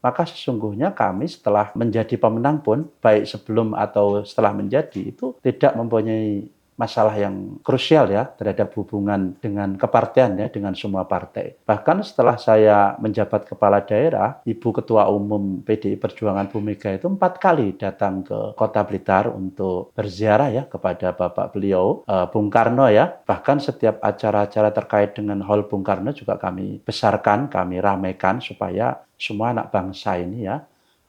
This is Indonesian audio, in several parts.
maka sesungguhnya kami setelah menjadi pemenang pun, baik sebelum atau setelah menjadi, itu tidak mempunyai masalah yang krusial ya terhadap hubungan dengan kepartean ya, dengan semua partai. Bahkan setelah saya menjabat kepala daerah, Ibu Ketua Umum PDI Perjuangan Bu Mega itu 4 kali datang ke Kota Blitar untuk berziarah ya kepada Bapak beliau, Bung Karno ya. Bahkan setiap acara-acara terkait dengan Hall Bung Karno juga kami besarkan, kami ramaikan supaya semua anak bangsa ini ya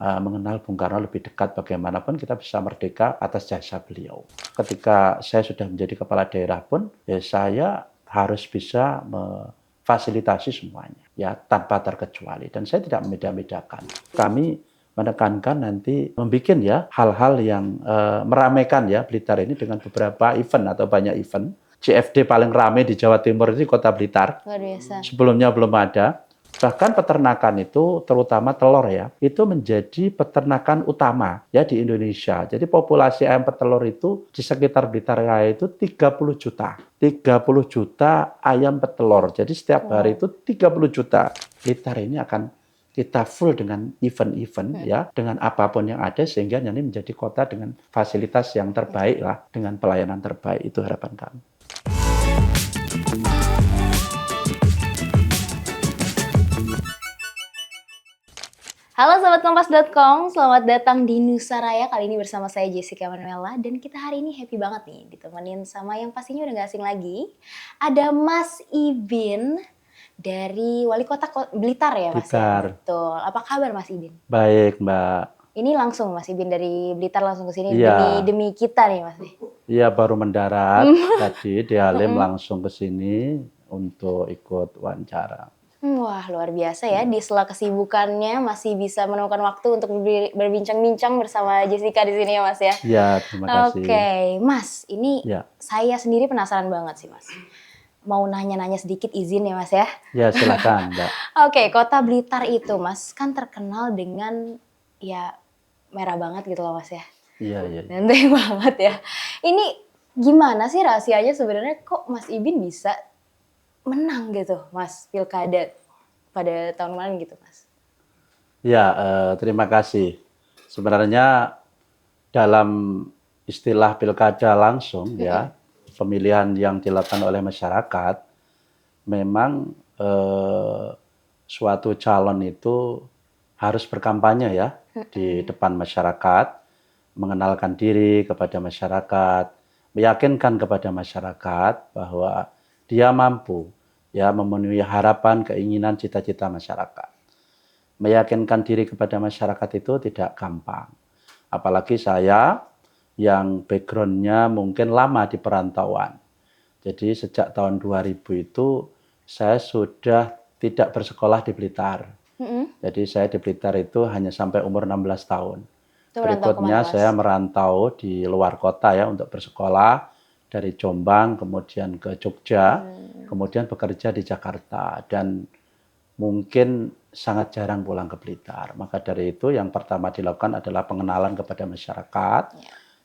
mengenal Bung Karno lebih dekat, bagaimanapun kita bisa merdeka atas jasa beliau. Ketika saya sudah menjadi kepala daerah pun, ya saya harus bisa memfasilitasi semuanya, ya tanpa terkecuali. Dan saya tidak membeda-bedakan. Kami menekankan nanti membuat ya hal-hal yang meramaikan ya Blitar ini dengan beberapa event atau banyak event. CFD paling ramai di Jawa Timur itu Kota Blitar. Luar biasa. Sebelumnya belum ada. Bahkan peternakan itu, terutama telur ya, itu menjadi peternakan utama ya di Indonesia. Jadi populasi ayam petelur itu di sekitar Blitar Raya itu 30 juta. 30 juta ayam petelur. Jadi setiap hari itu 30 juta. Blitar ini akan kita full dengan event-event ya, dengan apapun yang ada, sehingga ini menjadi kota dengan fasilitas yang terbaik lah, dengan pelayanan terbaik. Itu harapan kami. Halo Sobat Kompas.com, selamat datang di Nusa Raya. Kali ini bersama saya Jessica Manuela. Dan kita hari ini happy banget nih, ditemenin sama yang pastinya udah gak asing lagi. Ada Mas Ibin dari Wali Kota Blitar ya Mas? Blitar. Ya? Betul. Apa kabar Mas Ibin? Baik Mbak. Ini langsung Mas Ibin dari Blitar langsung ke sini demi kita nih Mas. Iya, baru mendarat tadi di Halim langsung ke sini untuk ikut wawancara. Wah, luar biasa ya. Di sela kesibukannya masih bisa menemukan waktu untuk berbincang-bincang bersama Jessica di sini ya Mas ya. Iya, terima kasih. Oke, Mas, ini saya sendiri penasaran banget sih Mas. Mau nanya-nanya sedikit, izin ya Mas ya? Ya, silakan Mbak. Oke, Kota Blitar itu Mas kan terkenal dengan ya merah banget gitu loh Mas ya. Iya. Ganteng banget ya. Ini gimana sih rahasianya sebenarnya kok Mas Ibin bisa menang gitu Mas pilkada pada tahun kemarin gitu Mas? Ya, terima kasih. Sebenarnya dalam istilah pilkada langsung ya, pemilihan yang dilakukan oleh masyarakat, memang suatu calon itu harus berkampanye ya di depan masyarakat, mengenalkan diri kepada masyarakat, meyakinkan kepada masyarakat bahwa dia mampu ya memenuhi harapan, keinginan, cita-cita masyarakat. Meyakinkan diri kepada masyarakat itu tidak gampang. Apalagi saya yang background-nya mungkin lama di perantauan. Jadi sejak tahun 2000 itu saya sudah tidak bersekolah di Blitar. Jadi saya di Blitar itu hanya sampai umur 16 tahun. Berikutnya saya merantau di luar kota ya untuk bersekolah. Dari Jombang, kemudian ke Jogja, kemudian bekerja di Jakarta, dan mungkin sangat jarang pulang ke Blitar. Maka dari itu yang pertama dilakukan adalah pengenalan kepada masyarakat.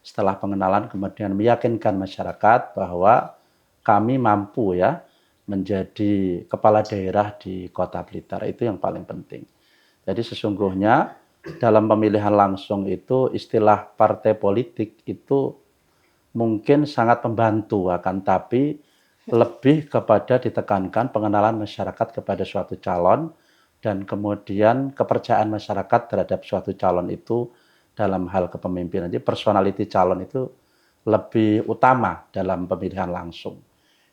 Setelah pengenalan kemudian meyakinkan masyarakat bahwa kami mampu ya menjadi kepala daerah di Kota Blitar. Itu yang paling penting. Jadi sesungguhnya dalam pemilihan langsung itu istilah partai politik itu mungkin sangat membantu, akan tapi lebih kepada ditekankan pengenalan masyarakat kepada suatu calon dan kemudian kepercayaan masyarakat terhadap suatu calon itu dalam hal kepemimpinan. Jadi personality calon itu lebih utama dalam pemilihan langsung.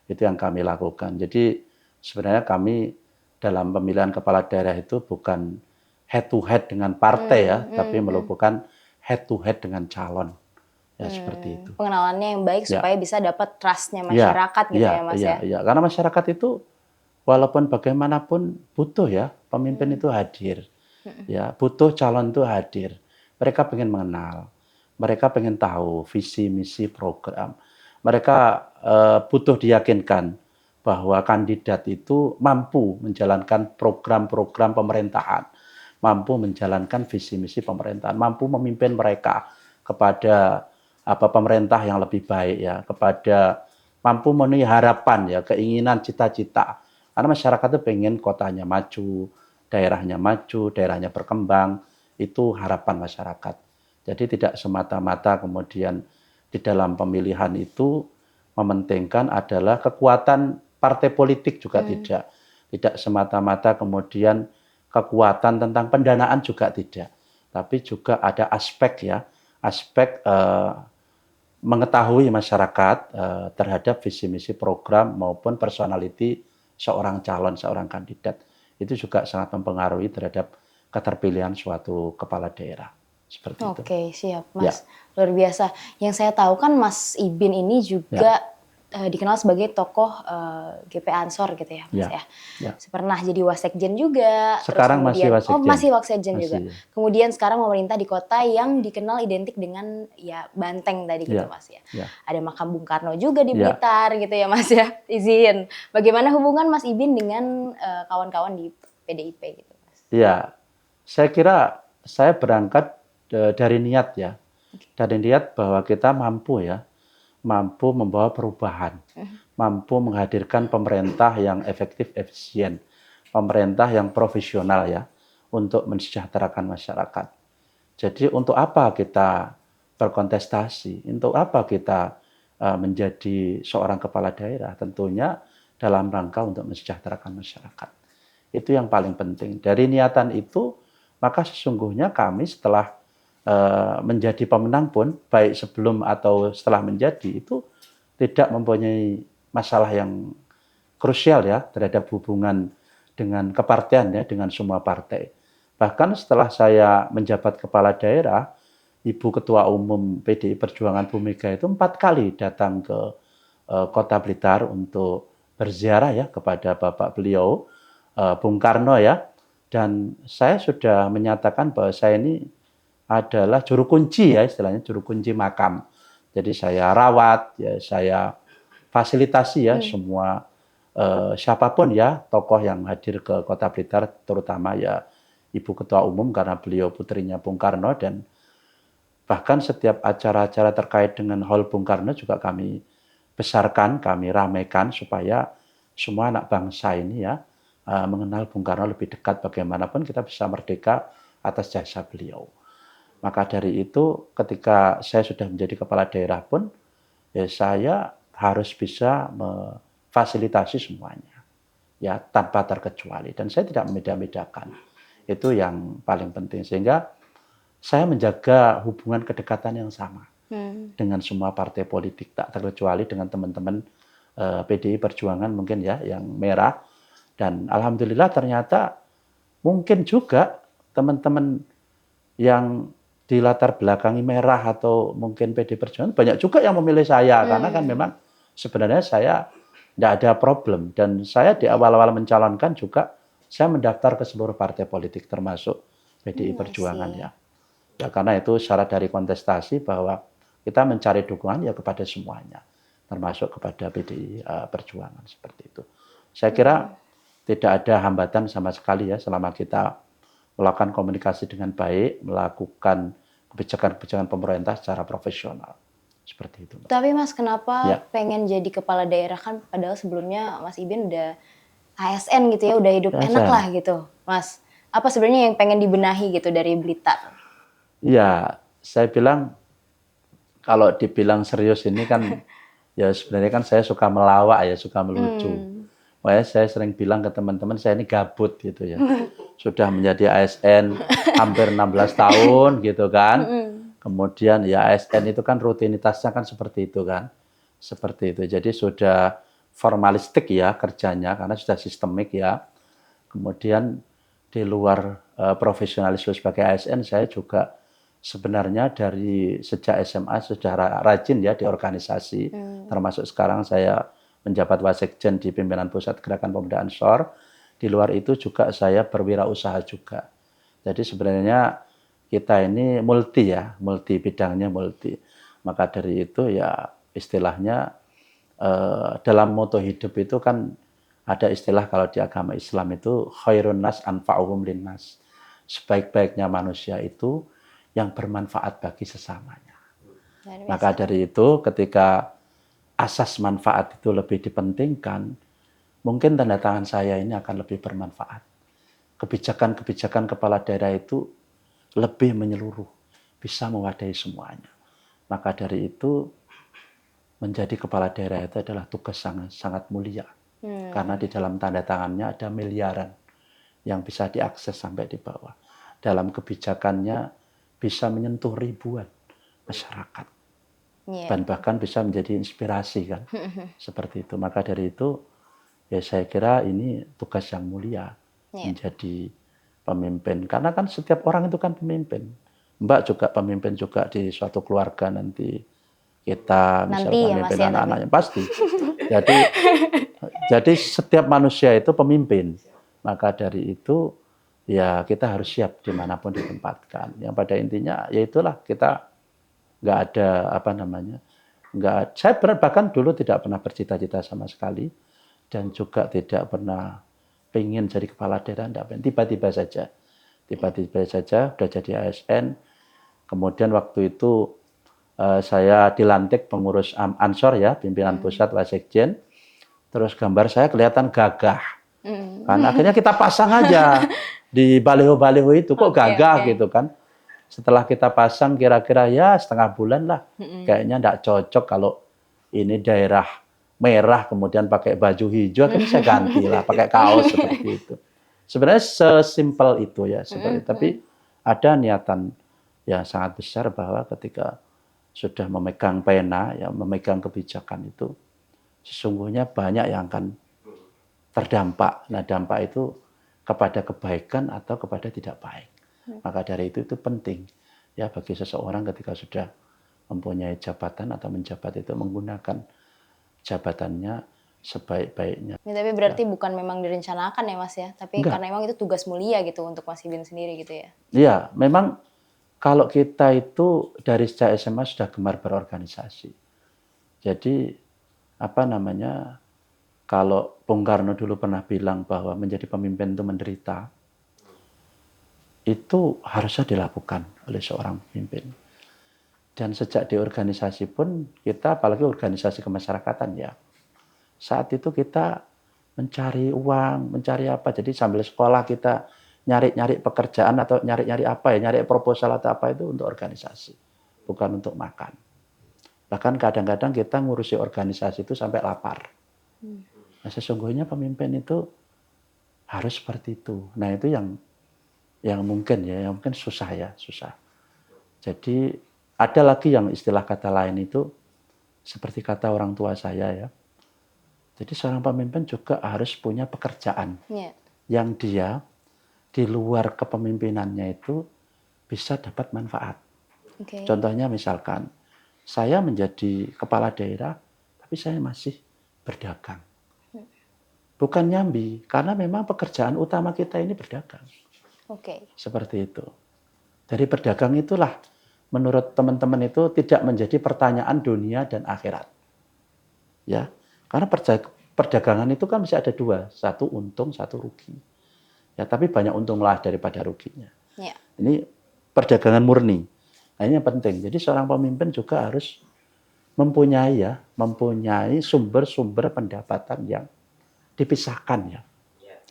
Itu yang kami lakukan. Jadi sebenarnya kami dalam pemilihan kepala daerah itu bukan head to head dengan partai ya, tapi melakukan head to head dengan calon. Ya seperti itu. Pengenalannya yang baik supaya bisa dapat trust-nya masyarakat gitu ya Mas ya. Iya, karena masyarakat itu walaupun bagaimanapun butuh ya pemimpin itu hadir. Ya, butuh calon itu hadir. Mereka pengen mengenal. Mereka pengen tahu visi, misi, program. Mereka butuh diyakinkan bahwa kandidat itu mampu menjalankan program-program pemerintahan, mampu menjalankan visi, misi pemerintahan, mampu memimpin mereka kepada pemerintah yang lebih baik ya, kepada mampu memenuhi harapan ya, keinginan, cita-cita. Karena masyarakat itu pengen kotanya maju daerahnya maju, daerahnya berkembang, itu harapan masyarakat. Jadi tidak semata-mata kemudian di dalam pemilihan itu mementingkan adalah kekuatan partai politik juga tidak. Tidak semata-mata kemudian kekuatan tentang pendanaan juga tidak. Tapi juga ada aspek ya, aspek mengetahui masyarakat terhadap visi misi program maupun personality seorang calon, seorang kandidat. Itu juga sangat mempengaruhi terhadap keterpilihan suatu kepala daerah. Seperti itu. Oke, siap Ya. Mas. Luar biasa. Yang saya tahu kan Mas Ibin ini juga dikenal sebagai tokoh GP Ansor gitu ya Mas Ya. ya. Pernah jadi wasekjen juga. Sekarang terus kemudian, masih wasekjen. Oh masih wasekjen Masih. juga. Kemudian sekarang memerintah di kota yang dikenal identik dengan ya Banteng tadi gitu Ya. Mas ya. Ya. Ada makam Bung Karno juga di Ya. Blitar gitu ya Mas ya. Izin. Bagaimana hubungan Mas Ibin dengan kawan-kawan di PDIP gitu Mas? Ya, saya kira saya berangkat dari niat ya. Dari niat bahwa kita mampu ya, mampu membawa perubahan, mampu menghadirkan pemerintah yang efektif, efisien, pemerintah yang profesional ya, untuk mensejahterakan masyarakat. Jadi untuk apa kita berkontestasi? Untuk apa kita menjadi seorang kepala daerah? Tentunya dalam rangka untuk mensejahterakan masyarakat. Itu yang paling penting. Dari niatan itu, maka sesungguhnya kami setelah menjadi pemenang pun, baik sebelum atau setelah menjadi, itu tidak mempunyai masalah yang krusial ya terhadap hubungan dengan kepartean ya, dengan semua partai. Bahkan setelah saya menjabat kepala daerah, Ibu Ketua Umum PDI Perjuangan Bu Mega itu 4 kali datang ke Kota Blitar untuk berziarah ya kepada Bapak beliau, Bung Karno ya. Dan saya sudah menyatakan bahwa saya ini adalah juru kunci ya, istilahnya juru kunci makam. Jadi saya rawat, ya saya fasilitasi ya semua siapapun ya tokoh yang hadir ke Kota Blitar, terutama ya Ibu Ketua Umum karena beliau putrinya Bung Karno, dan bahkan setiap acara-acara terkait dengan Hall Bung Karno juga kami besarkan, kami ramaikan supaya semua anak bangsa ini ya mengenal Bung Karno lebih dekat, bagaimanapun kita bisa merdeka atas jasa beliau. Maka dari itu ketika saya sudah menjadi kepala daerah pun ya saya harus bisa memfasilitasi semuanya ya tanpa terkecuali, dan saya tidak membeda-bedakan. Itu yang paling penting, sehingga saya menjaga hubungan kedekatan yang sama dengan semua partai politik, tak terkecuali dengan teman-teman PDI Perjuangan mungkin ya yang merah. Dan alhamdulillah ternyata mungkin juga teman-teman yang di latar belakangi merah atau mungkin PDI Perjuangan banyak juga yang memilih saya, karena kan memang sebenarnya saya tidak ada problem, dan saya di awal-awal mencalonkan juga saya mendaftar ke seluruh partai politik termasuk PDI Perjuangan ya. Ya karena itu syarat dari kontestasi bahwa kita mencari dukungan ya kepada semuanya, termasuk kepada PDI Perjuangan, seperti itu. Saya kira tidak ada hambatan sama sekali ya selama kita melakukan komunikasi dengan baik, melakukan kebijakan-kebijakan pemerintah secara profesional. Seperti itu. Tapi Mas, kenapa pengen jadi kepala daerah? Kan padahal sebelumnya Mas Ibin udah ASN gitu ya, udah hidup enak lah gitu. Mas, apa sebenarnya yang pengen dibenahi gitu dari Blitar? Ya, saya bilang kalau dibilang serius ini kan ya sebenarnya kan saya suka melawak ya, suka melucu. Makanya saya sering bilang ke teman-teman saya ini gabut gitu ya. Sudah menjadi ASN hampir 16 tahun gitu kan. Kemudian ya ASN itu kan rutinitasnya kan seperti itu kan. Seperti itu. Jadi sudah formalistik ya kerjanya karena sudah sistemik ya. Kemudian di luar profesionalisme sebagai ASN saya juga sebenarnya dari sejak SMA sudah rajin ya di organisasi. Termasuk sekarang saya menjabat wasekjen di pimpinan pusat Gerakan Pemuda Ansor. Di luar itu juga saya berwirausaha juga. Jadi sebenarnya kita ini multi ya, multi bidangnya multi. Maka dari itu ya istilahnya dalam moto hidup itu kan ada istilah kalau di agama Islam itu khairun nas anfa'uhum linnas. Sebaik-baiknya manusia itu yang bermanfaat bagi sesamanya. Maka dari itu ketika asas manfaat itu lebih dipentingkan, mungkin tanda tangan saya ini akan lebih bermanfaat. kebijakan-kebijakan kepala daerah itu lebih menyeluruh, bisa mewadahi semuanya. Maka dari itu menjadi kepala daerah itu adalah tugas sangat sangat mulia. Karena di dalam tanda tangannya ada miliaran yang bisa diakses sampai di bawah. Dalam kebijakannya bisa menyentuh ribuan masyarakat. Dan bahkan bisa menjadi inspirasi kan. Seperti itu. Maka dari itu ya saya kira ini tugas yang mulia menjadi pemimpin. Karena kan setiap orang itu kan pemimpin. Mbak juga pemimpin juga di suatu keluarga nanti. Kita Nanti misalkan ya, Mas, pemimpin ya, anak-anaknya pasti. Jadi setiap manusia itu pemimpin. Maka dari itu ya kita harus siap dimanapun ditempatkan. Yang pada intinya ya itulah kita nggak ada apa namanya, nggak. Saya bahkan dulu tidak pernah bercita-cita sama sekali dan juga tidak pernah pengen jadi kepala daerah. Tiba-tiba saja udah jadi ASN. Kemudian waktu itu saya dilantik pengurus Ansor ya, pimpinan pusat Wasekjen. Terus gambar saya kelihatan gagah. Karena akhirnya kita pasang aja di baliho-baliho itu, kok gagah gitu kan. Setelah kita pasang kira-kira ya setengah bulan lah. Kayaknya enggak cocok kalau ini daerah merah kemudian pakai baju hijau, akhirnya saya ganti lah pakai kaos seperti itu. Sebenarnya sesimpel itu ya, seperti tapi ada niatan yang sangat besar bahwa ketika sudah memegang pena, ya memegang kebijakan itu, sesungguhnya banyak yang akan terdampak. Nah, dampak itu kepada kebaikan atau kepada tidak baik. Maka dari itu penting ya bagi seseorang ketika sudah mempunyai jabatan atau menjabat itu menggunakan jabatannya sebaik-baiknya. Ya, tapi berarti bukan memang direncanakan ya, Mas ya, tapi Enggak. karena memang itu tugas mulia gitu untuk Mas Ibin sendiri gitu ya. Iya, memang kalau kita itu dari sejak SMA sudah gemar berorganisasi. Jadi apa namanya, kalau Bung Karno dulu pernah bilang bahwa menjadi pemimpin itu menderita, itu harusnya dilakukan oleh seorang pemimpin. Dan sejak di organisasi pun kita, apalagi organisasi kemasyarakatan ya, saat itu kita mencari uang, mencari apa. Jadi sambil sekolah kita nyari-nyari pekerjaan atau nyari-nyari apa ya, nyari proposal atau apa itu untuk organisasi, bukan untuk makan. Bahkan kadang-kadang kita ngurusi organisasi itu sampai lapar. Nah, sesungguhnya pemimpin itu harus seperti itu. Nah, itu yang mungkin ya, yang mungkin susah ya, susah. Jadi ada lagi yang istilah kata lain itu seperti kata orang tua saya ya. Jadi seorang pemimpin juga harus punya pekerjaan yang dia di luar kepemimpinannya itu bisa dapat manfaat. Contohnya misalkan saya menjadi kepala daerah, tapi saya masih berdagang. Bukan nyambi, karena memang pekerjaan utama kita ini berdagang. Seperti itu. Dari berdagang itulah menurut teman-teman itu tidak menjadi pertanyaan dunia dan akhirat. Ya, karena perdagangan itu kan bisa ada dua, satu untung, satu rugi. Ya, tapi banyak untunglah daripada ruginya. Ini perdagangan murni. Nah, ini yang penting. Jadi seorang pemimpin juga harus mempunyai sumber-sumber pendapatan yang dipisahkan ya.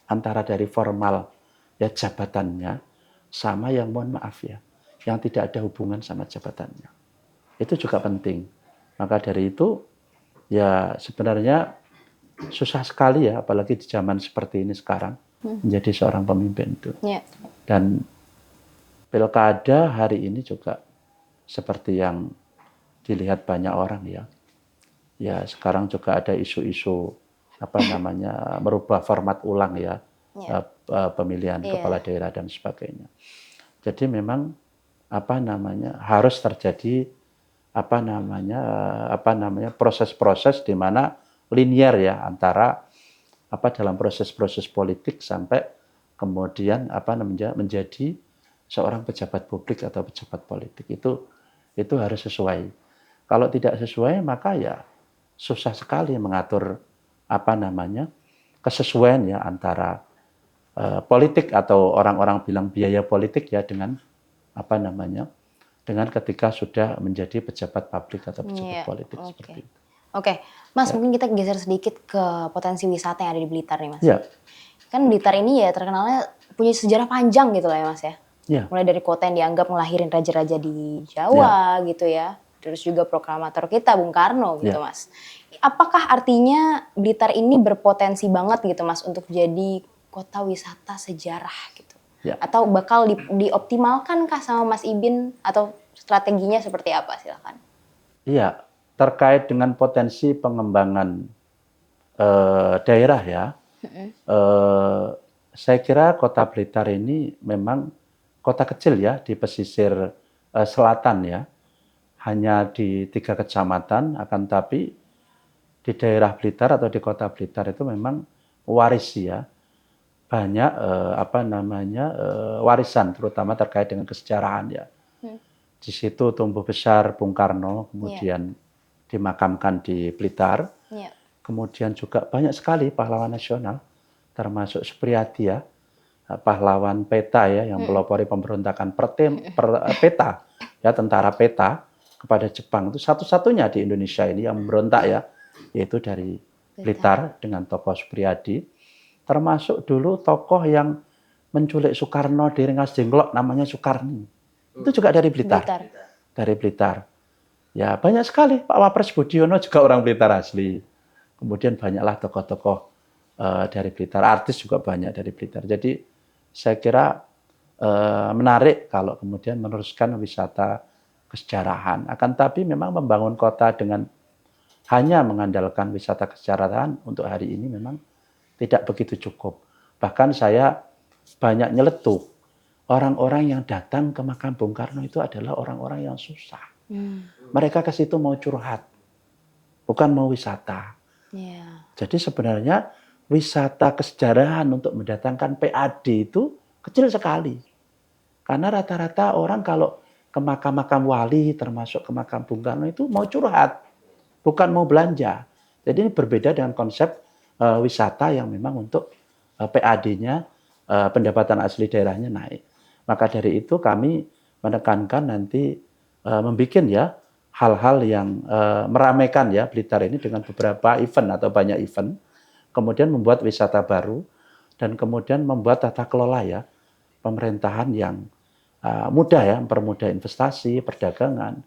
Antara dari formal ya jabatannya sama yang mohon maaf ya, yang tidak ada hubungan sama jabatannya. Itu juga penting. Maka dari itu ya sebenarnya susah sekali ya, apalagi di zaman seperti ini sekarang menjadi seorang pemimpin itu. Dan pilkada hari ini juga seperti yang dilihat banyak orang ya. Ya sekarang juga ada isu-isu apa namanya merubah format ulang ya, pemilihan kepala daerah dan sebagainya. Jadi memang apa namanya harus terjadi apa namanya proses-proses di mana linear ya antara apa dalam proses-proses politik sampai kemudian apa namanya menjadi seorang pejabat publik atau pejabat politik itu harus sesuai. Kalau tidak sesuai maka ya susah sekali mengatur apa namanya kesesuaian ya antara politik atau orang-orang bilang biaya politik ya dengan apa namanya dengan ketika sudah menjadi pejabat publik atau pejabat politik seperti itu. Mas, mungkin kita geser sedikit ke potensi wisata yang ada di Blitar nih, Mas. Ya. Kan Blitar ini ya terkenalnya punya sejarah panjang gitu lah ya Mas ya. Ya, Mulai dari kota yang dianggap ngelahirin raja-raja di Jawa gitu ya. Terus juga proklamator kita Bung Karno gitu ya, Mas. Apakah artinya Blitar ini berpotensi banget gitu Mas untuk jadi kota wisata sejarah gitu? ya. Atau bakal dioptimalkan kah sama Mas Ibin atau strateginya seperti apa? Silakan. Iya, terkait dengan potensi pengembangan daerah ya, saya kira Kota Blitar ini memang kota kecil ya di pesisir selatan ya, hanya di 3 kecamatan. Akan tapi di daerah Blitar atau di Kota Blitar itu memang waris ya, banyak warisan terutama terkait dengan kesejarahan ya. Di situ tumbuh besar Bung Karno, kemudian dimakamkan di Blitar. Kemudian juga banyak sekali pahlawan nasional, termasuk Supriyadi ya, pahlawan peta ya, yang pelopori pemberontakan peta, ya tentara peta kepada Jepang. Itu satu-satunya di Indonesia ini yang memberontak ya, yaitu dari Blitar dengan tokoh Supriyadi. Termasuk dulu tokoh yang menculik Soekarno di Rengas Dengklok, namanya Soekarni. Itu juga dari Blitar. Dari Blitar. Ya banyak sekali, Pak Wapres Budiono juga orang Blitar asli. Kemudian banyaklah tokoh-tokoh dari Blitar, artis juga banyak dari Blitar. Jadi saya kira menarik kalau kemudian meneruskan wisata kesejarahan. Akan tapi memang membangun kota dengan hanya mengandalkan wisata kesejarahan untuk hari ini memang tidak begitu cukup. Bahkan saya banyak nyeletuk, orang-orang yang datang ke makam Bung Karno itu adalah orang-orang yang susah. Mereka ke situ mau curhat, bukan mau wisata. Jadi sebenarnya wisata kesejarahan untuk mendatangkan PAD itu kecil sekali. Karena rata-rata orang kalau ke makam-makam wali, termasuk ke makam Bung Karno itu mau curhat, bukan mau belanja. Jadi ini berbeda dengan konsep wisata yang memang untuk PAD-nya, pendapatan asli daerahnya naik. Maka dari itu kami menekankan nanti membuat ya hal-hal yang meramaikan ya Blitar ini dengan beberapa event atau banyak event, kemudian membuat wisata baru dan kemudian membuat tata kelola ya pemerintahan yang mudah ya, mempermudah investasi, perdagangan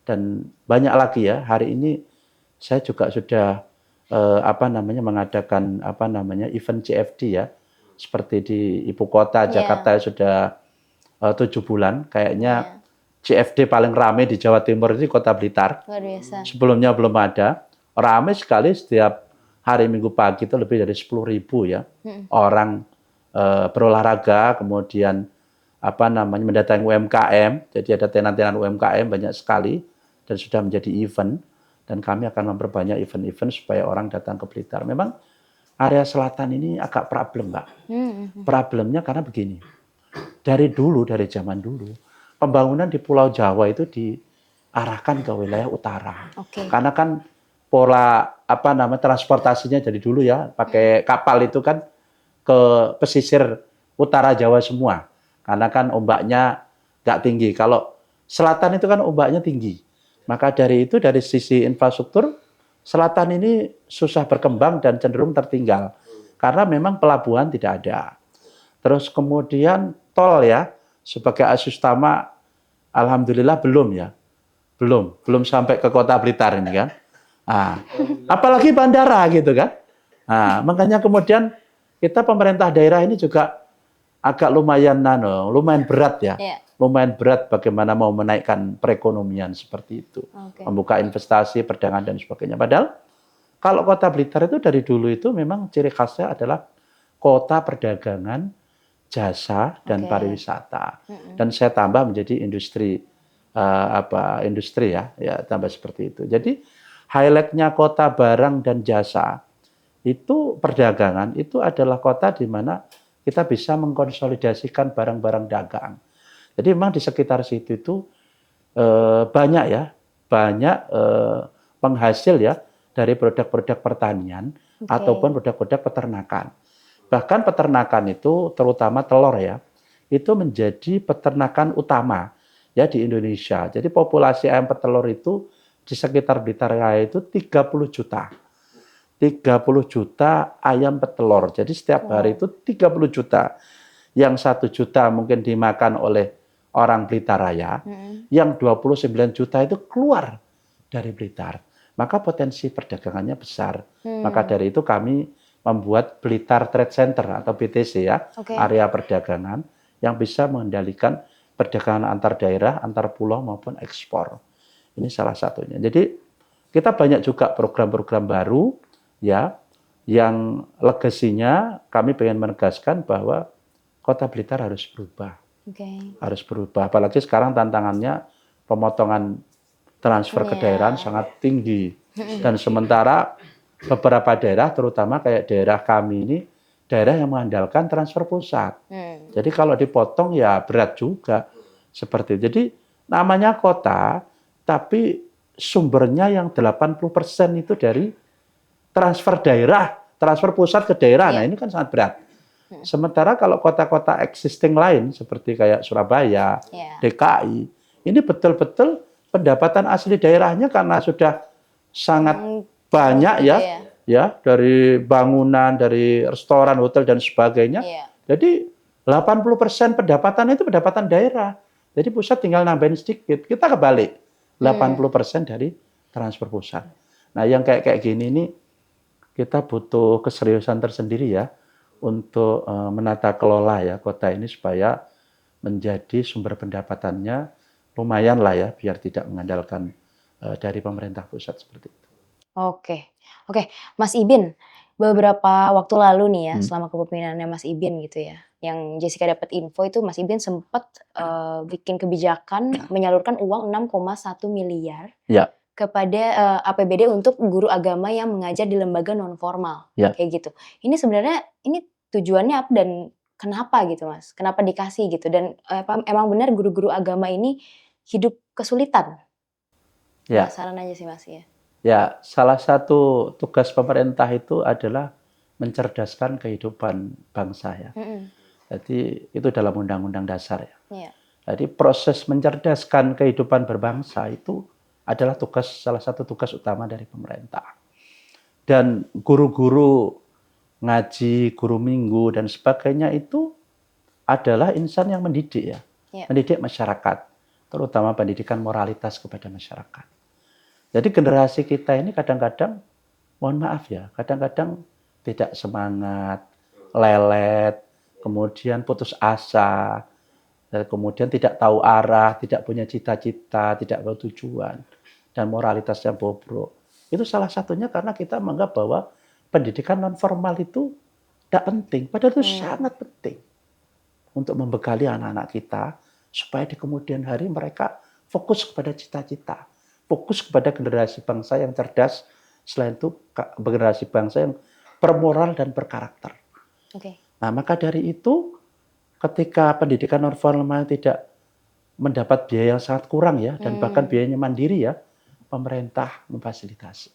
dan banyak lagi ya. Hari ini saya juga sudah mengadakan event CFD ya, seperti di ibu kota Jakarta sudah 7 bulan kayaknya. CFD paling ramai di Jawa Timur ini Kota Blitar. Luar biasa. Sebelumnya belum ada. Ramai sekali setiap hari Minggu pagi itu lebih dari 10.000 ya orang berolahraga, kemudian mendatangi UMKM. Jadi ada tenan-tenan UMKM banyak sekali dan sudah menjadi event. Dan kami akan memperbanyak event-event supaya orang datang ke Blitar. Memang area selatan ini agak problem, Mbak. Problemnya karena begini. Dari zaman dulu, pembangunan di Pulau Jawa itu diarahkan ke wilayah utara. Karena kan pola transportasinya dari dulu ya, pakai kapal itu kan ke pesisir utara Jawa semua. Karena kan ombaknya nggak tinggi. Kalau selatan itu kan ombaknya tinggi. Maka dari itu dari sisi infrastruktur, selatan ini susah berkembang dan cenderung tertinggal. Karena memang pelabuhan tidak ada. Terus kemudian tol ya, sebagai akses utama, alhamdulillah belum ya. Belum sampai ke Kota Blitar ini kan. Apalagi bandara gitu kan. Makanya kemudian kita pemerintah daerah ini juga agak lumayan berat ya. Lumayan berat bagaimana mau menaikkan perekonomian seperti itu. Membuka investasi, perdagangan dan sebagainya. Padahal kalau Kota Blitar itu dari dulu itu memang ciri khasnya adalah kota perdagangan, jasa dan pariwisata. Dan saya tambah menjadi industri ya tambah seperti itu. Jadi highlight-nya kota barang dan jasa itu perdagangan itu adalah kota di mana kita bisa mengkonsolidasikan barang-barang dagang. Jadi memang di sekitar situ itu banyak penghasil ya dari produk-produk pertanian ataupun produk-produk peternakan. Bahkan peternakan itu terutama telur ya, itu menjadi peternakan utama ya di Indonesia. Jadi populasi ayam petelur itu di sekitar Blitar Raya itu 30 juta. 30 juta ayam petelur. Jadi setiap hari itu 30 juta. yang 1 juta mungkin dimakan oleh orang Blitar Raya, yang 29 juta itu keluar dari Blitar. Maka potensi perdagangannya besar. Maka dari itu kami membuat Blitar Trade Center atau BTC ya, area perdagangan yang bisa mengendalikan perdagangan antar daerah, antar pulau maupun ekspor. Ini salah satunya. Jadi kita banyak juga program-program baru ya yang legasinya kami pengen menegaskan bahwa Kota Blitar harus berubah. Harus berubah. Apalagi sekarang tantangannya pemotongan transfer ke daerah sangat tinggi. Dan sementara beberapa daerah, terutama kayak daerah kami ini, daerah yang mengandalkan transfer pusat. Jadi kalau dipotong ya berat juga. Seperti itu. Jadi namanya kota, tapi sumbernya yang 80% itu dari transfer daerah, transfer pusat ke daerah. Nah ini kan sangat berat. Sementara kalau kota-kota existing lain seperti kayak Surabaya, DKI, ini betul-betul pendapatan asli daerahnya karena sudah sangat banyak ya dari bangunan, dari restoran, hotel dan sebagainya. Jadi 80% pendapatan itu pendapatan daerah. Jadi pusat tinggal nambahin sedikit. Kita kebalik. 80% dari transfer pusat. Nah, yang kayak gini ini kita butuh keseriusan tersendiri ya untuk menata kelola ya kota ini supaya menjadi sumber pendapatannya lumayan lah ya biar tidak mengandalkan dari pemerintah pusat seperti itu. Oke, Mas Ibin, beberapa waktu lalu nih ya, selama kepemimpinannya Mas Ibin gitu ya, yang Jessica dapat info itu Mas Ibin sempat bikin kebijakan menyalurkan uang 6,1 miliar kepada APBD untuk guru agama yang mengajar di lembaga non formal, kayak gitu. Ini sebenarnya ini tujuannya apa dan kenapa gitu Mas? Kenapa dikasih gitu? Dan emang benar guru-guru agama ini hidup kesulitan? Penasaran aja sih Mas ya. Ya, salah satu tugas pemerintah itu adalah mencerdaskan kehidupan bangsa ya. Jadi itu dalam Undang-Undang Dasar ya. Jadi proses mencerdaskan kehidupan berbangsa itu adalah salah satu tugas utama dari pemerintah. Dan guru-guru ngaji, guru minggu dan sebagainya itu adalah insan yang mendidik ya. Mendidik masyarakat, terutama pendidikan moralitas kepada masyarakat. Jadi generasi kita ini kadang-kadang, mohon maaf ya, kadang-kadang tidak semangat, lelet, kemudian putus asa, dan kemudian tidak tahu arah, tidak punya cita-cita, tidak tahu tujuan, dan moralitasnya bobrok. Itu salah satunya karena kita menganggap bahwa pendidikan non formal itu tidak penting, padahal itu sangat penting untuk membekali anak-anak kita supaya di kemudian hari mereka fokus kepada cita-cita. Fokus kepada generasi bangsa yang cerdas, selain itu generasi bangsa yang bermoral dan berkarakter. Nah, maka dari itu, ketika pendidikan non formal tidak mendapat biaya yang sangat kurang ya, dan bahkan biayanya mandiri ya, pemerintah memfasilitasi.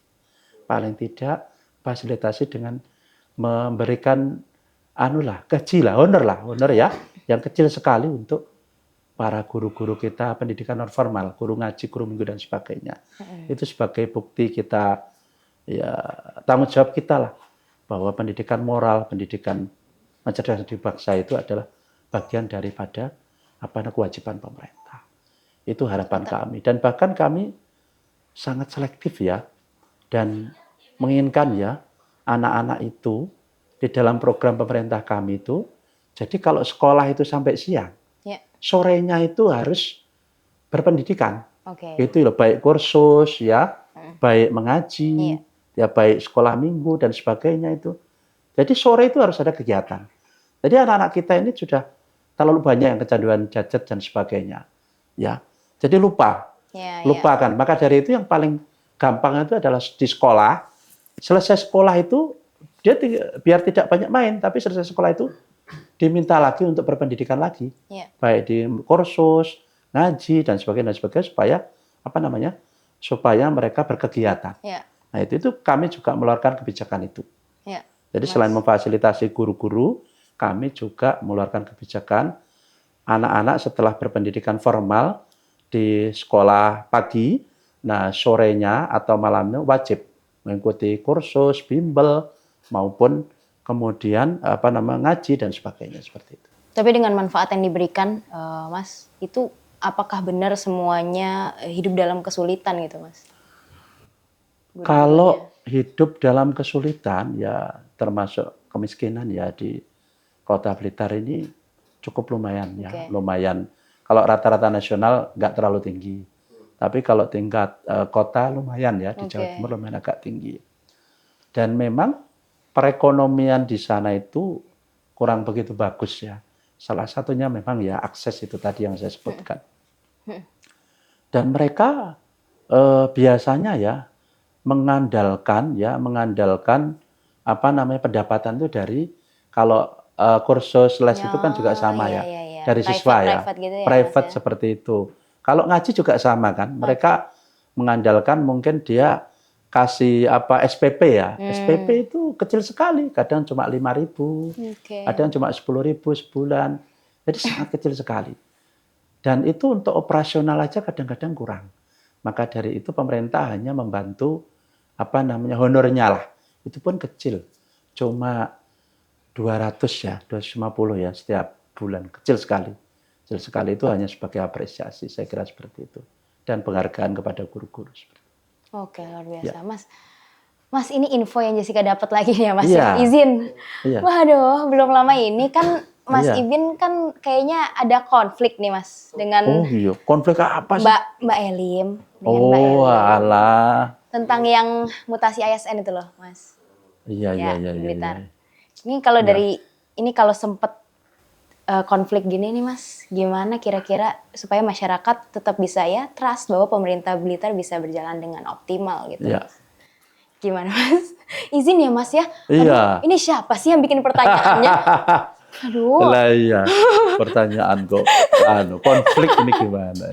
Paling tidak fasilitasi dengan memberikan honor ya, yang kecil sekali untuk para guru-guru kita pendidikan non formal, guru ngaji, guru minggu dan sebagainya. Itu sebagai bukti kita ya tanggung jawab kita lah bahwa pendidikan moral, pendidikan mencerdaskan diri bangsa itu adalah bagian daripada kewajiban pemerintah. Itu harapan kami dan bahkan kami sangat selektif ya dan menginginkan ya anak-anak itu di dalam program pemerintah kami itu jadi kalau sekolah itu sampai siang sorenya itu harus berpendidikan. Itu loh, baik kursus ya, baik mengaji, ya baik sekolah minggu dan sebagainya itu. Jadi sore itu harus ada kegiatan. Jadi anak-anak kita ini sudah terlalu banyak yang kecanduan gadget dan sebagainya. Ya. Jadi lupakan. Maka dari itu yang paling gampang itu adalah di sekolah. Selesai sekolah itu dia biar tidak banyak main, tapi selesai sekolah itu diminta lagi untuk berpendidikan lagi, baik di kursus, ngaji dan sebagainya supaya supaya mereka berkegiatan. Nah itu kami juga mengeluarkan kebijakan itu. Jadi selain memfasilitasi guru-guru, kami juga mengeluarkan kebijakan anak-anak setelah berpendidikan formal di sekolah pagi, nah sorenya atau malamnya wajib mengikuti kursus, bimbel maupun kemudian ngaji dan sebagainya seperti itu. Tapi dengan manfaat yang diberikan, Mas, itu apakah benar semuanya hidup dalam kesulitan gitu, Mas? Guru-gurunya. Kalau hidup dalam kesulitan ya termasuk kemiskinan ya di Kota Blitar ini cukup lumayan ya, Oke. lumayan. Kalau rata-rata nasional nggak terlalu tinggi, tapi kalau tingkat kota lumayan ya di Jawa Oke. Timur lumayan agak tinggi. Dan memang perekonomian di sana itu kurang begitu bagus ya. Salah satunya memang ya akses itu tadi yang saya sebutkan. Dan mereka biasanya ya mengandalkan apa namanya pendapatan itu dari kalau kursus les itu kan juga sama iya, ya iya, iya. dari siswa ya, Private gitu ya, Mas, private ya? seperti itu. Kalau ngaji juga sama kan, mereka mengandalkan mungkin dia kasih apa SPP ya, SPP itu kecil sekali, kadang cuma 5.000, Oke. kadang cuma 10.000 sebulan, jadi sangat kecil sekali. Dan itu untuk operasional aja kadang-kadang kurang. Maka dari itu pemerintah hanya membantu apa namanya honornya lah. Itu pun kecil. Cuma 200 ya, 250 ya setiap bulan. Kecil sekali. Kecil sekali itu hanya sebagai apresiasi, saya kira seperti itu. Dan penghargaan kepada guru-guru. Oke, luar Ya. biasa. Mas, ini info yang Jessica dapat lagi ya, Mas. Iya. Izin. Iya. Waduh, belum lama ini kan Mas Iya. Ibin kan kayaknya ada konflik nih, Mas, dengan Oh iya, konflik apa sih? Mbak Elim, dengan Mbak Oh Elim. alah. Tentang yang mutasi ASN itu loh, Mas. Iya, Ya, iya, iya, Blitar. iya. Ini kalau Ya. dari ini kalau sempet konflik gini nih, Mas, gimana kira-kira supaya masyarakat tetap bisa ya trust bahwa pemerintah Blitar bisa berjalan dengan optimal gitu. Iya. Mas. Gimana, Mas? Izin ya, Mas ya. Iya. Aduh, ini siapa sih yang bikin pertanyaannya? Aduh. Lah iya, pertanyaan kok konflik ini gimana?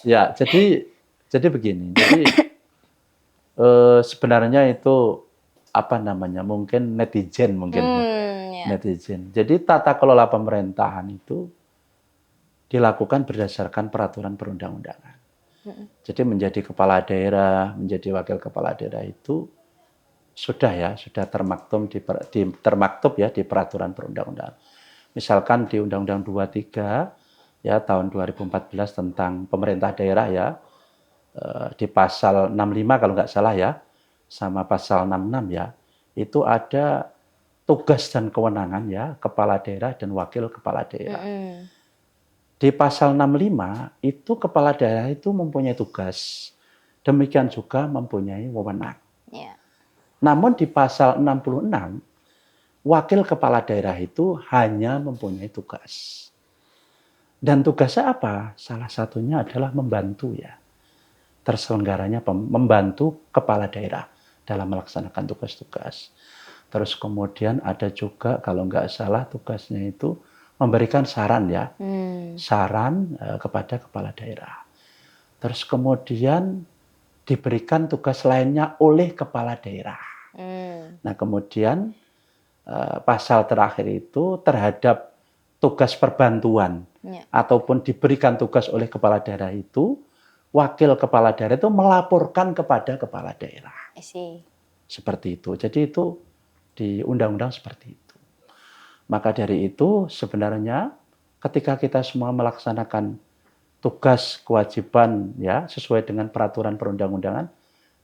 Ya, jadi begini. Jadi sebenarnya itu apa namanya? Mungkin netizen mungkin ya. Ya. Netizen. Jadi tata kelola pemerintahan itu dilakukan berdasarkan peraturan perundang-undangan. Jadi menjadi kepala daerah, menjadi wakil kepala daerah itu sudah termaktub ya di peraturan perundang-undangan. Misalkan di Undang-Undang 23 ya tahun 2014 tentang pemerintah daerah ya di pasal 65 kalau nggak salah ya sama pasal 66 ya itu ada tugas dan kewenangan ya kepala daerah dan wakil kepala daerah. Di pasal 65 itu kepala daerah itu mempunyai tugas, demikian juga mempunyai wewenang. Ya. Namun di pasal 66 wakil kepala daerah itu hanya mempunyai tugas. Dan tugasnya apa? Salah satunya adalah membantu ya terselenggaranya membantu kepala daerah dalam melaksanakan tugas-tugas. Terus kemudian ada juga kalau nggak salah tugasnya itu memberikan saran ya, saran kepada kepala daerah. Terus kemudian diberikan tugas lainnya oleh kepala daerah. Nah kemudian pasal terakhir itu terhadap tugas perbantuan ataupun diberikan tugas oleh kepala daerah itu, wakil kepala daerah itu melaporkan kepada kepala daerah. Seperti itu. Jadi itu di undang-undang seperti itu. Maka dari itu sebenarnya ketika kita semua melaksanakan tugas kewajiban ya sesuai dengan peraturan perundang-undangan,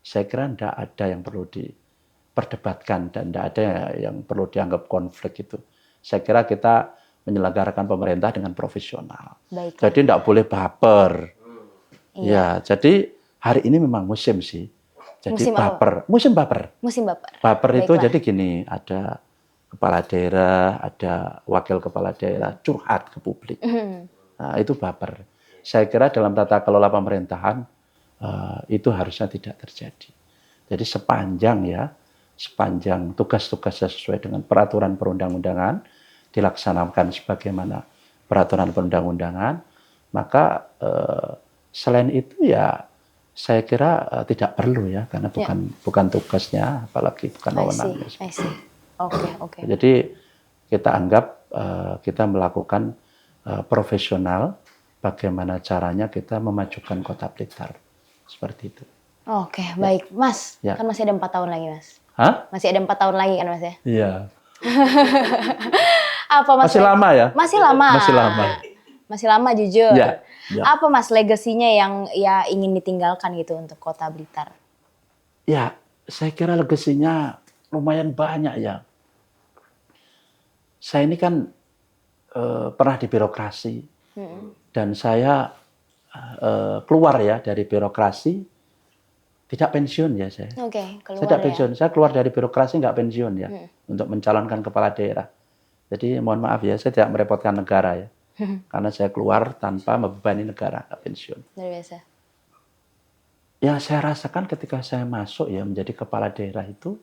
saya kira tidak ada yang perlu diperdebatkan dan tidak ada yang perlu dianggap konflik itu. Saya kira kita menyelenggarakan pemerintah dengan profesional. Baiklah. Jadi tidak boleh baper. Ya, jadi hari ini memang musim sih. Jadi musim baper, musim baper. Musim baper. Baper itu jadi gini, ada kepala daerah, ada wakil kepala daerah curhat ke publik. Nah, itu baper. Saya kira dalam tata kelola pemerintahan itu harusnya tidak terjadi. Jadi sepanjang tugas-tugasnya sesuai dengan peraturan perundang-undangan, dilaksanakan sebagaimana peraturan perundang-undangan, maka selain itu ya saya kira tidak perlu ya karena bukan tugasnya, apalagi bukan wewenangnya. Oke. Jadi kita anggap kita melakukan profesional, bagaimana caranya kita memajukan Kota Blitar seperti itu. Oke, baik, Mas. Ya. Kan masih ada 4 tahun lagi, Mas. Hah? Masih ada 4 tahun lagi kan, Mas ya? Iya. Apa Mas? Masih lama ya? Masih lama. Masih lama. Masih lama jujur. Ya, ya. Apa Mas legasinya yang ya ingin ditinggalkan gitu untuk Kota Blitar? Ya, saya kira legasinya lumayan banyak ya. Saya ini kan pernah di birokrasi dan saya keluar ya dari birokrasi, tidak pensiun ya saya. Oke, keluar Saya tidak ya. pensiun, saya keluar dari birokrasi nggak pensiun ya untuk mencalonkan kepala daerah. Jadi mohon maaf ya, saya tidak merepotkan negara ya, karena saya keluar tanpa membebani negara, nggak pensiun. Luar biasa. Ya saya rasakan ketika saya masuk ya menjadi kepala daerah itu,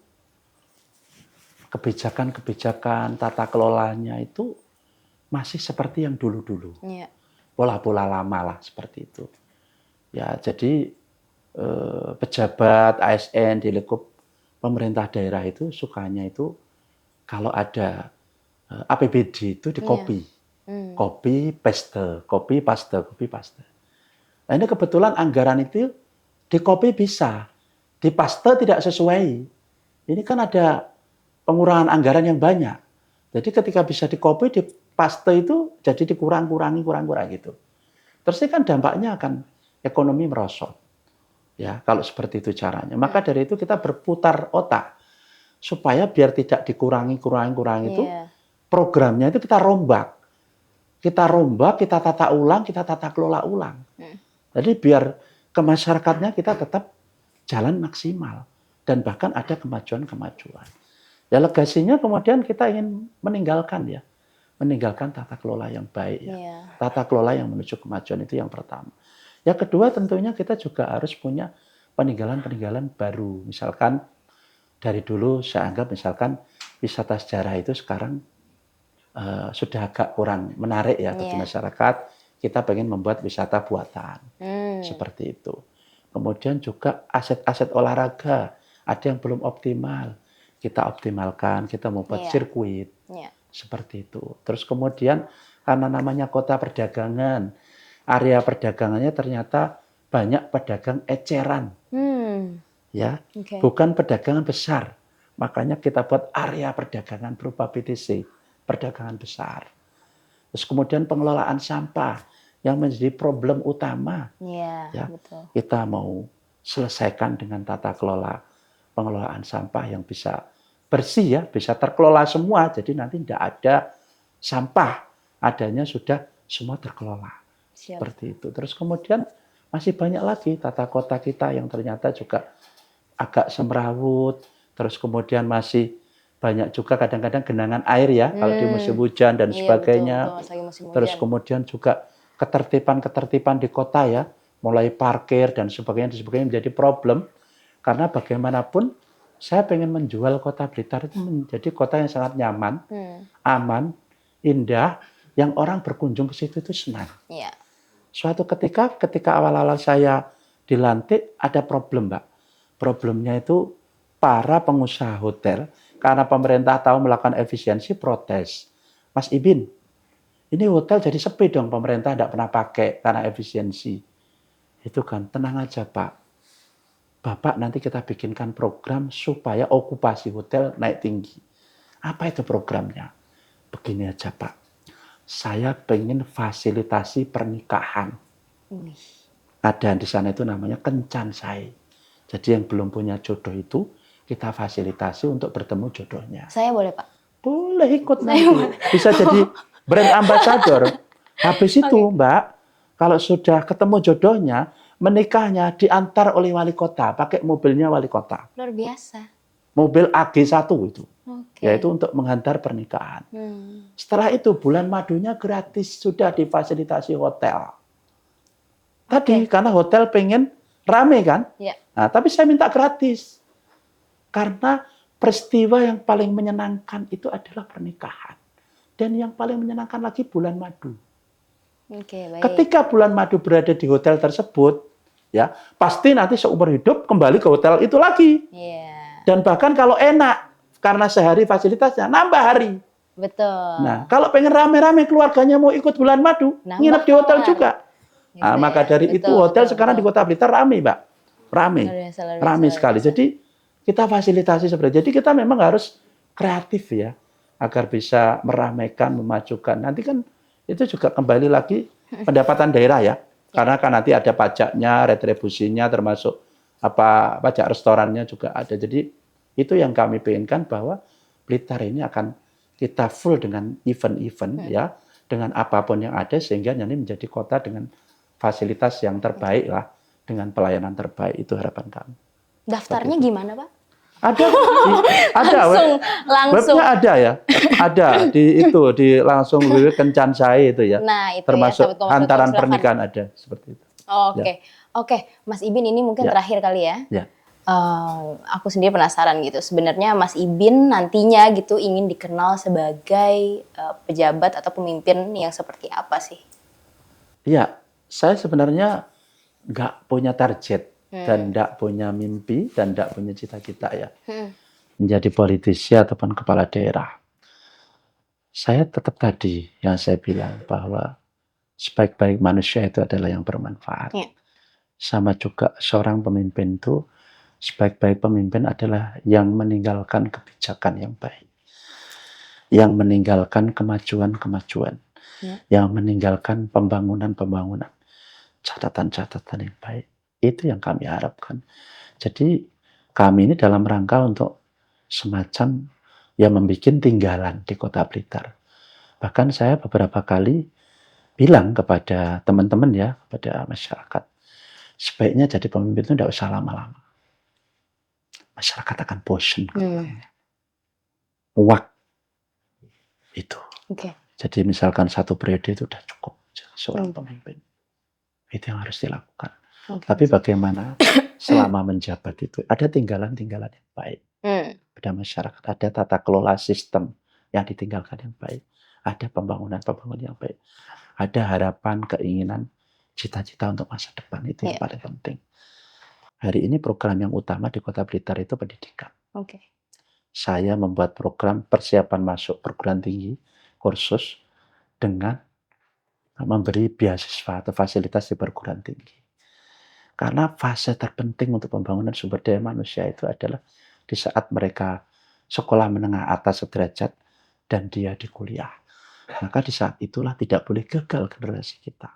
kebijakan-kebijakan tata kelolanya itu masih seperti yang dulu-dulu. Iya. Pola-pola lama lah seperti itu. Ya jadi pejabat ASN di lingkup pemerintah daerah itu sukanya itu kalau ada APBD itu di copy. Copy, paste, copy, paste, copy, paste. Nah ini kebetulan anggaran itu di copy bisa, di paste tidak sesuai. Ini kan ada pengurangan anggaran yang banyak. Jadi ketika bisa di copy, di paste itu jadi dikurang-kurangi gitu. Terus ini kan dampaknya akan ekonomi merosot. Ya, kalau seperti itu caranya. Maka dari itu kita berputar otak supaya biar tidak dikurangi itu, programnya itu kita rombak. Kita rombak, kita tata ulang, kita tata kelola ulang. Jadi biar ke masyarakatnya kita tetap jalan maksimal dan bahkan ada kemajuan-kemajuan. Ya legasinya kemudian kita ingin meninggalkan tata kelola yang baik ya. Tata kelola yang menuju kemajuan itu yang pertama. Yang kedua tentunya kita juga harus punya peninggalan-peninggalan baru. Misalkan dari dulu saya anggap misalkan wisata sejarah itu sekarang sudah agak kurang menarik ya bagi masyarakat. Kita pengen membuat wisata buatan. Seperti itu. Kemudian juga aset-aset olahraga ada yang belum optimal. Kita optimalkan, kita membuat sirkuit. Seperti itu. Terus kemudian karena namanya kota perdagangan, area perdagangannya ternyata banyak pedagang eceran. Ya, bukan perdagangan besar. Makanya kita buat area perdagangan berupa PTC, perdagangan besar. Terus kemudian pengelolaan sampah yang menjadi problem utama. Ya, betul. Kita mau selesaikan dengan tata kelola pengelolaan sampah yang bisa bersih ya, bisa terkelola semua. Jadi nanti tidak ada sampah, adanya sudah semua terkelola. Seperti itu. Terus kemudian masih banyak lagi tata kota kita yang ternyata juga agak semrawut. Terus kemudian masih banyak juga kadang-kadang genangan air ya, kalau di musim hujan dan sebagainya. Betul, terus kemudian juga ketertiban di kota ya, mulai parkir dan sebagainya menjadi problem. Karena bagaimanapun saya pengen menjual kota Blitar itu menjadi kota yang sangat nyaman, aman, indah, yang orang berkunjung ke situ itu senang. Suatu ketika awal-awal saya dilantik ada problem, Mbak. Problemnya itu para pengusaha hotel karena pemerintah tahu melakukan efisiensi protes. Mas Ibin, ini hotel jadi sepi dong, pemerintah tidak pernah pakai karena efisiensi. Itu kan tenang aja Pak. Bapak nanti kita bikinkan program supaya okupasi hotel naik tinggi. Apa itu programnya? Begini aja Pak. Saya pengen fasilitasi pernikahan. Ada di sana itu namanya kencan say. Jadi yang belum punya jodoh itu kita fasilitasi untuk bertemu jodohnya. Saya boleh Pak? Boleh ikut nanti. Bisa jadi brand ambassador. Habis itu Mbak, kalau sudah ketemu jodohnya, menikahnya diantar oleh wali kota, pakai mobilnya wali kota. Luar biasa. Mobil AG1 itu. Yaitu untuk menghantar pernikahan. Setelah itu bulan madunya gratis, sudah difasilitasi hotel. Tadi karena hotel pengen rame kan? Nah, tapi saya minta gratis. Karena peristiwa yang paling menyenangkan itu adalah pernikahan. Dan yang paling menyenangkan lagi bulan madu. Baik. Ketika bulan madu berada di hotel tersebut, ya pasti nanti seumur hidup kembali ke hotel itu lagi. Dan bahkan kalau enak, karena sehari fasilitasnya, nambah hari. Betul. Nah, kalau pengen rame-rame keluarganya mau ikut bulan madu, nginep di hotel juga. Nah, maka dari itu hotel sekarang di Kota Blitar rame, Mbak. Rame sekali. Jadi kita fasilitasi seperti itu. Jadi kita memang harus kreatif ya. agar bisa meramaikan, memajukan. Nanti kan itu juga kembali lagi pendapatan daerah ya. Karena kan nanti ada pajaknya, retribusinya, termasuk pajak restorannya juga ada. Jadi itu yang kami inginkan bahwa Blitar ini akan kita full dengan event-event ya, dengan apapun yang ada sehingga nanti menjadi kota dengan fasilitas yang terbaik lah, dengan pelayanan terbaik, itu harapan kami. Daftarnya gimana Pak? Ada, langsung. Webnya ada ya, ada di langsung Kencansai itu ya. Nah itu termasuk ya, hantaran pernikahan ada seperti itu. Oke, Mas Ibin ini mungkin terakhir kali ya. Aku sendiri penasaran gitu. Sebenarnya Mas Ibin nantinya gitu ingin dikenal sebagai pejabat atau pemimpin yang seperti apa sih? Iya, saya sebenarnya nggak punya target dan nggak punya mimpi dan nggak punya cita-cita ya menjadi politisi ataupun kepala daerah. Saya tetap tadi yang saya bilang bahwa sebaik-baik manusia itu adalah yang bermanfaat. Sama juga seorang pemimpin itu sebaik-baik pemimpin adalah yang meninggalkan kebijakan yang baik, yang meninggalkan kemajuan-kemajuan, yang meninggalkan pembangunan-pembangunan, catatan-catatan yang baik. Itu yang kami harapkan. Jadi kami ini dalam rangka untuk semacam yang membuat tinggalan di Kota Blitar. Bahkan saya beberapa kali bilang kepada teman-teman ya, kepada masyarakat, sebaiknya jadi pemimpin itu tidak usah lama-lama. Masyarakat akan bosan. Itu. Jadi misalkan 1 periode itu sudah cukup seorang pemimpin. Itu yang harus dilakukan. Tapi bagaimana selama menjabat itu ada tinggalan-tinggalan yang baik pada masyarakat, ada tata kelola sistem yang ditinggalkan yang baik, ada pembangunan-pembangunan yang baik, ada harapan, keinginan, cita-cita untuk masa depan, itu yang paling penting. Hari ini program yang utama di Kota Blitar itu pendidikan. Saya membuat program persiapan masuk perguruan tinggi kursus dengan memberi beasiswa atau fasilitas di perguruan tinggi. Karena fase terpenting untuk pembangunan sumber daya manusia itu adalah di saat mereka sekolah menengah atas sederajat dan dia di kuliah. Maka di saat itulah tidak boleh gagal generasi kita.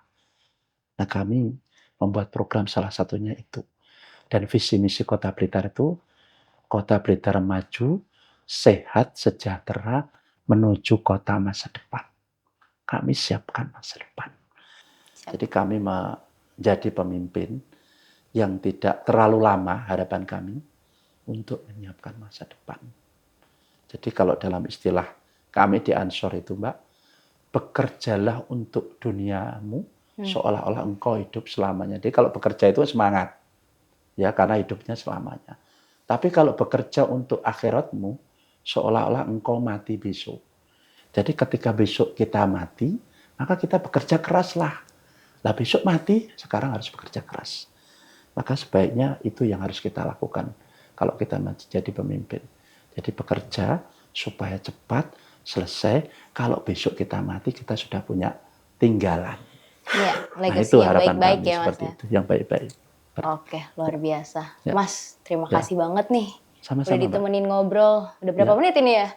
Nah kami membuat program salah satunya itu. Dan visi misi Kota Blitar itu, Kota Blitar maju, sehat, sejahtera, menuju kota masa depan. Kami siapkan masa depan. Jadi kami menjadi pemimpin yang tidak terlalu lama harapan kami untuk menyiapkan masa depan. Jadi kalau dalam istilah kami di Ansor itu Mbak, bekerjalah untuk duniamu seolah-olah engkau hidup selamanya. Jadi kalau bekerja itu semangat, ya karena hidupnya selamanya. Tapi kalau bekerja untuk akhiratmu, seolah-olah engkau mati besok. Jadi ketika besok kita mati, maka kita bekerja keraslah. Lah besok mati, sekarang harus bekerja keras. Maka sebaiknya itu yang harus kita lakukan kalau kita menjadi pemimpin. Jadi bekerja supaya cepat selesai. Kalau besok kita mati, kita sudah punya tinggalan. Ya, itu legacy yang baik-baik ya Mas. Seperti itu, yang baik-baik. Oke, luar biasa. Mas, terima kasih banget nih. Sama-sama, udah ditemenin ngobrol. Udah berapa menit ini ya?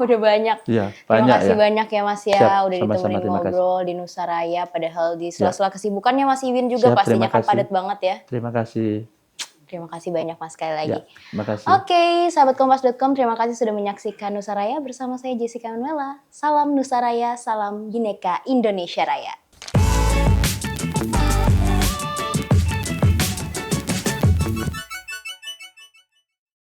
Udah banyak. Terima kasih banyak ya Mas ya. Siap, udah sama-sama, ditemenin ngobrol di Nusaraya. Padahal di sela-sela kesibukannya Mas Ibin juga Siap, pastinya kan padat banget ya. Terima kasih. Terima kasih banyak Mas sekali lagi. Terima kasih. Oke, sahabat Kompas.com, terima kasih sudah menyaksikan Nusaraya bersama saya Jessica Manuela. Salam Nusaraya, salam Bhinneka Indonesia Raya.